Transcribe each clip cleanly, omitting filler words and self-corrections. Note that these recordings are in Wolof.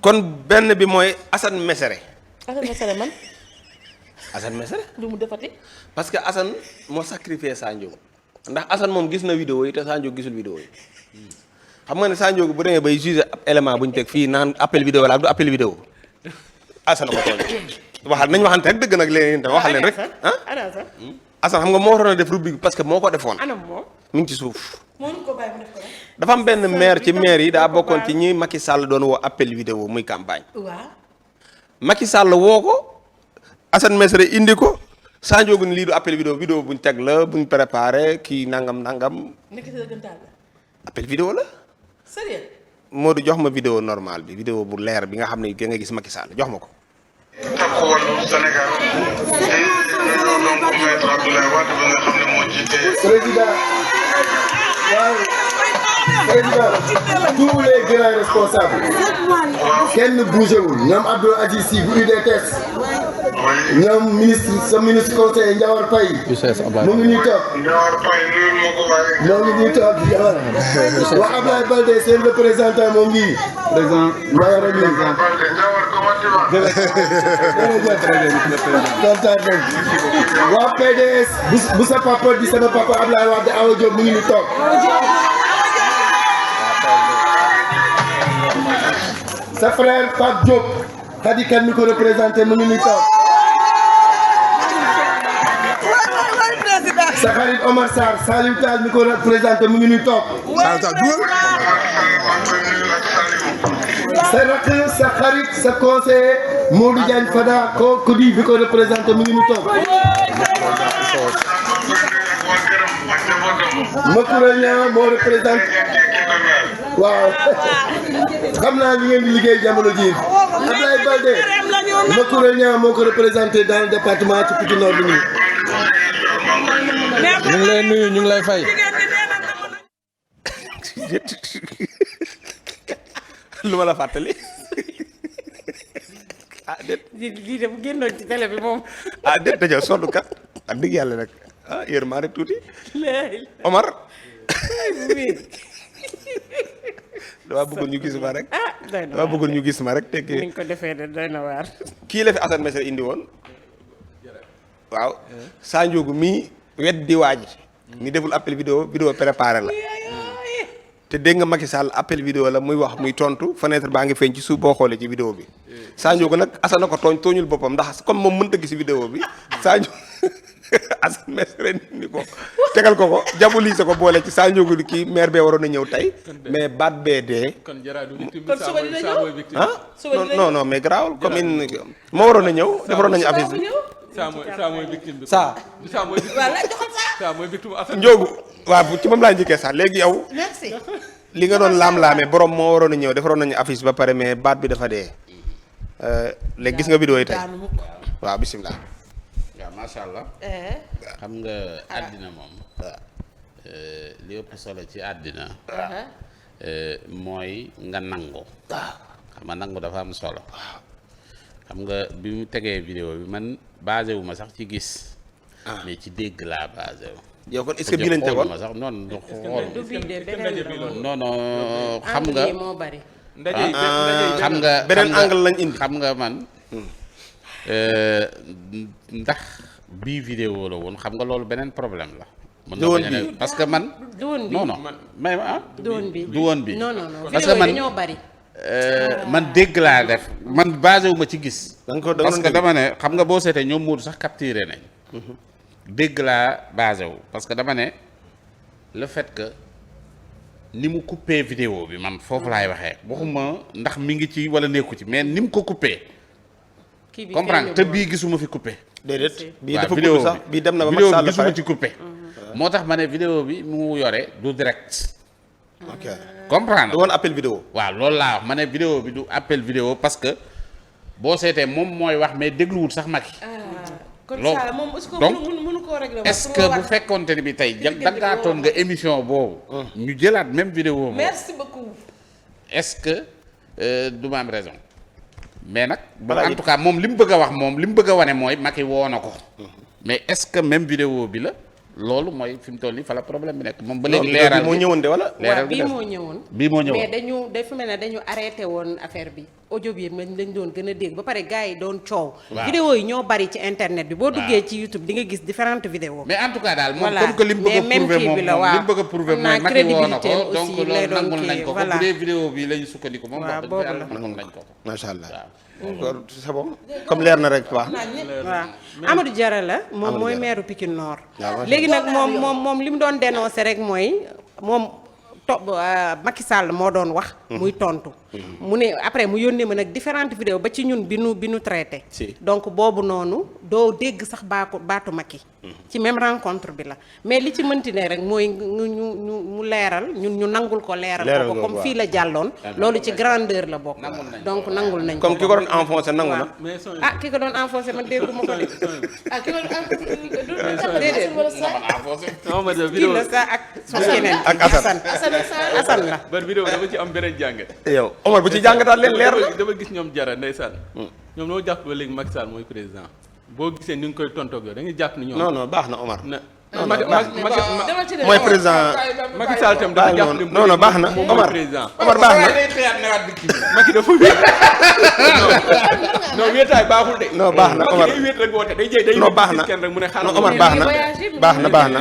kon benn bi mooy Assane Mesere. Assane Mesere man. Assane Mesere. lu mu defati. parce que Assane moo sacrifié Sanjo ndax Assane moom gis na vidéo yi te Sanjo gisul vidéo yi xam nga ne Sanjo bu demee bay jugé ab élément bu ñu teg fii naan appel vidéo la ak du appel vidéo Assane ko tooñ waxal nañ waxante rek dëgg nag léegi tam waxal leen rek ah Assane xam nga moo waroon a def rubrique parce que moo ko defoon. anam moom mi ngi ci suuf. mënuñ ko bàyyi mu def ko rek. dafa am benn maire ci maire yi daa bokkoon ci ñi Macky Sall doon woo appel vidéo muy campagne. waaw. Macky Sall woo ko Assane Mesere indi ko Sanjo gu ni lii du appel vidéo buñ teg la buñ préparé kii nangam. nekk ci dëggantaal la. appel vidéo la. sérieux. Modou jox ma vidéo normal bi vidéo bu leer bi nga xam ne nga gis Macky Sall jox ma ko. takku wàllu Sénégal te donc maître Abdoulaye Wade ba nga xam ne moo jiite. président waaw président tous les grands responsables kenn bougé wul ñoom Abdou Aziz Sy bu UDTS ñoom sa ministre conseiller Ndiawar Faye mu ngi ñuy toog Ndiawar Faye loolu moo ko bàyyi. moo ngi ñuy toog wax Abdoulaye Baldé seen représentant moo ngi président Ndiawar ak lii Balde Ndiawar comment tu vas. kontaan nañ waa PDS bu sa papa di sama papa Abdoulaye Wade Awa Diop mu ngi ñuy toog sa frère Pape Diop Khady Kane mi ko représenté mu ngi ñuy toog sa xarit Omar Sarr Saliou Tall mi ko représenté mu ngi ñuy toog sa rakk sa xarit sa conseiller Modou Diagne Fada ko di bi ko représenté mu ngi ñuy toog Makoura Niang moo représenté waaw xam naa li ngeen di liggéey jamono jii Abdoulaye Baldé Makoura Niang moo ko représenté dans le département ci Pikine Nord bi nii. ñu ngi lay nuyu ñu ngi lay fay. lu ma la fàttali ah déet. lii de bu génnoon ci télé bi moom. ah déet dañoo sonn kat ak dëgg yàlla nag ah yërmaa rek tuuti. Omar. dama bëggoon ñu gis ma rek. doy na dama bëggoon ñu gis ma rek te ni nga ko defee de doy na waar. kii la fi Assane Mesere indi woon waaw Sanjo gu mii wet di waaj ni deful appel vidéo préparé la te dégg nga Macky Sall appel vidéo la muy wax muy tontu fenêtre baa ngi feeñ ci suuf boo xoolee ci vidéo bi Sanjo gu nag Assane ko tooñul boppam ndax comme moom mënta gis vidéo bi Sanjo Assane Mesere ni ko tegal ko jabulise ko boole ci Sanjo gu kii maire bee waroon a ñëw tey mais baat bee dee. kon jaraadu victime kon suba dina ñëw ah non mais garaawul comme in moo waroon a ñëw defaroon nañu affiche bi saa mooy victime bi. saa mooy victime waaw laaj joxal saa. saa mooy victime Assane. Njoogu waaw ci moom laa njëkkee sax léegi yow merci. li nga doon laam-laamee borom moo waroon a ñëw defaroon nañu affiche ba pare mais baat bi dafa dee léegi gis nga vidéo yi tey waaw bisimilah. waaw macha allah. xam nga àddina moom. li ëpp solo ci àddina. mooy nga nangu. xam nga nangu dafa am solo. xam nga bi mu tegee vidéo bi man basé wu ma sax ci gis. mais ci dégg laa basé wu. yow kon est-ce que bii lañ tegoon ma sax noonu du xool. du bii de beneen la moom. non non xam nga angle yi moo bari. xam nga beneen angle lañ indi. xam nga man ndax bii vidéo la woon xam nga loolu beneen problème la. mën na bañ a ne parce que man. du woon bi non non mais du woon bi du woon bi. non non non parce que vidéo man yi dañoo bari. man dégg laa def man basé wu ma ci gis. da parce que dama ne xam nga boo seetee ñoom Moodu sax capturé nañ. dégg laa basé wu parce que dama ne le fait que ni mu coupé vidéo bi man foofu laay waxee waxuma ndax mi ngi ci wala nekku ci mais ni mu ko coupé. kii bi comprendre te bii gisuma fi coupé. déedéet bii waaw dafa vidéo gudd sax bii dem na ba vidéo Macky bi Sall gisuma ci coupé. moo tax ma ne vidéo bi mu yore du direct. ok comprendre du woon appel vidéo. waaw loolu laa wax ma ne vidéo bi du appel vidéo parce que boo seetee moom mooy wax mais dégluwul sax Macky. kon loolu ça moom est-ce que donc mënu koo régler est-ce que bu fekkonte ne bi tey daggaatoon nga émission boobu. ñu jëlaat même vidéo boobu. merci beaucoup. est-ce que du ma am raison. mais nag en tout cas moom li mu bëgg a wax moom li mu bëgg a wane mooy Macky woo na ko. mais est-ce que même vidéo bi la loolu mooy fi mu toll nii fa la problème bi nekk moom ba léegi leeral moo ñëwoon de wala. leeral bii moo ñëwoon. bii moo ñëwoon mais dafa mel ne dañu arrêté woon affaire bi audio bi lañ doon gën a dégg ba pare gars yi doon coow. Waaw. vidéo yi ñoo bari ci internet bi boo duggee ci YouTube di nga gis différentes vidéos. mais en tout cas daal moom Voilà. comme que li mu bëgg a Mais même prouver kii moom bi la, moom li waaw. mu bëgg a prouver Xam naa mooy Macky woo na ko crédibilité donc aussi lay loolu doon nangul nañ kii, ko ko voilà. bu dee vidéo bi la ñu sukkandiku moom Waaw, wax dëgg boobu yàlla la. nangul nañ ko ko macha allah. waaw kon c'est bon comme leer na rek waaw. waaw Amadou Diarra la moom Amadou mooy Diarra. maire Pikine Nord. waaw macha léegi nag moom li mu doon dénoncé rek mooy moom Macky Sall moo doon wax. muy tontu. mu ne après mu yónnee ma nag différentes vidéos ba ci ñun bi nu traité. Si. donc boobu noonu doo dégg sax baatu Macky. ci même rencontre bi la mais li ci mënti ne rek mooy mu leeral ñu nangul ko leeral ko comme fii la jàlloon. loolu ci grandeur la bokk. donc nangul nañ ko. comme ki ko doon enfoncé nangu na. mais son ah ki ko doon enfoncé man dégguma ko de. ah ki doon déedéet. non ma de kii vidéo la sax ak keneen. ak Assane. Assane la. bar vidéo dama ci am beneen jàngat. yow Omar bu ci jàngataat leen leer la. dama gis ñoom Jara ndeysaan ñoom noo jàpp ba léegi Macky Sall mooy président boo gisee ni nga koy tontoog yow da ngay jàpp ni ñoom non non baax na Omar. na non, Macky baax mooy président. Macky Sall tam dafa jàpp ni non non baax na moom Omar mooy président Omar baax na. Macky dafa wéet non wéetaay baaxul de non baax na Omar Macky day wéet rek woote day jëy day non baax na kenn rek mu ne xaaral non Omar baax na baax na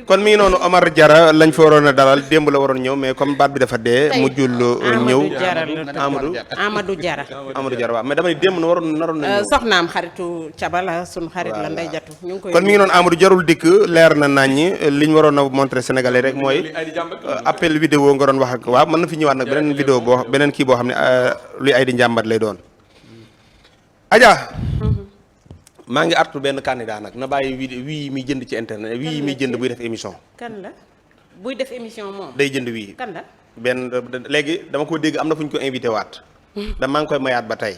kon mi ngi noonu Omar Diarra lañ fa waroon a dalal démb la waroon ñëw mais comme baat bi dafa dee mujjul ñëw Amadou Diarra Amadou Diarra waaw mais dama ne démb na waroon naroon na ñëw soxnaam xaritu cabala sunu xarit la Ndey Jatu ñu ngi koy kon mi ngi noonu Amadou jarul dikk leer na naññi li ñu waroon a montré Sénégalais rek mooy appel vidéo nga doon wax ak waaw mën na fi ñëwaat nag beneen vidéo beneen kii boo xam ne luy ay di njàmbat lay doon Adja maa ngi artu benn candidat nag na bàyyi wii muy jënd ci internet wii muy jënd buy def émission kan la buy def émission moom day jënd wii kan la benn léegi dama ko dégg am na fu ñu ko invité waat da maa ngi koy mayaat ba tey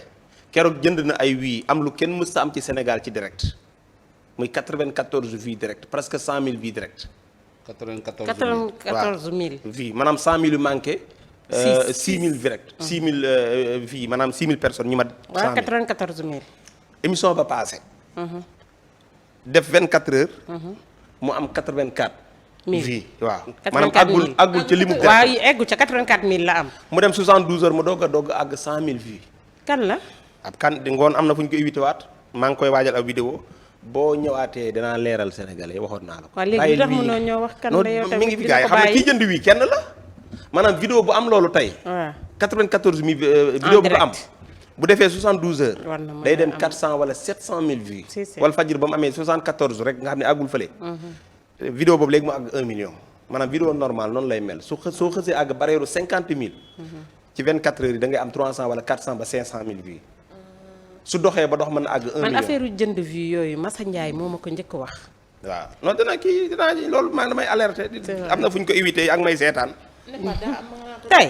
keroog jënd na ay wii am lu kenn mës sa am ci Sénégal ci direct muy 94 vues direct presque 100 000 vues direct 94 000 vues maanaam 100 000 yu manqué 6 000 direct 6 000 vues maanaam 6 000 personnes ñu mat 100 000 waaw 94 000 émission ba passé def 24 heures mu am 84 vues waaw maanaam àggul ca limu waaw eggu ca 84 000 la am mu dem 72 heures mu doog a àgg 100 000 vues kan la ab kan di ngoon am na fu ñu ko invité waat maa ngi koy waajal ab vidéo boo ñëwaatee danaa leeral Sénégalais waxoon naa la ko. waaw léegi tax mënoo ñoo wax kan la yow tamit mi ngi fi gars yi xam ne kii jënd wii kenn la maanaam vidéo bu am loolu tey. waaw 94 000 vidéo bu am. bu defee 72 heures. war na mën day a dem am 400 wala 700 000 vues. si si wala fajir ba mu amee 74 rek nga xam ne àggul fële. vidéo boobu léegi mu àgg 1 million. maanaam vidéo normal noonu lay mel soo xësee àgg barrière 50 000. ci 24 heures yi da ngay am 300 wala 400 ba 500 000 vues. su doxee ba dox mën na àgg 1 million man affaire jënd vue yooyu Massa Ndiaye moo ma ko njëkk wax. waaw non dinaa loolu maa damay alerté. am na fu ñu ko éviter ak may seetaan. tey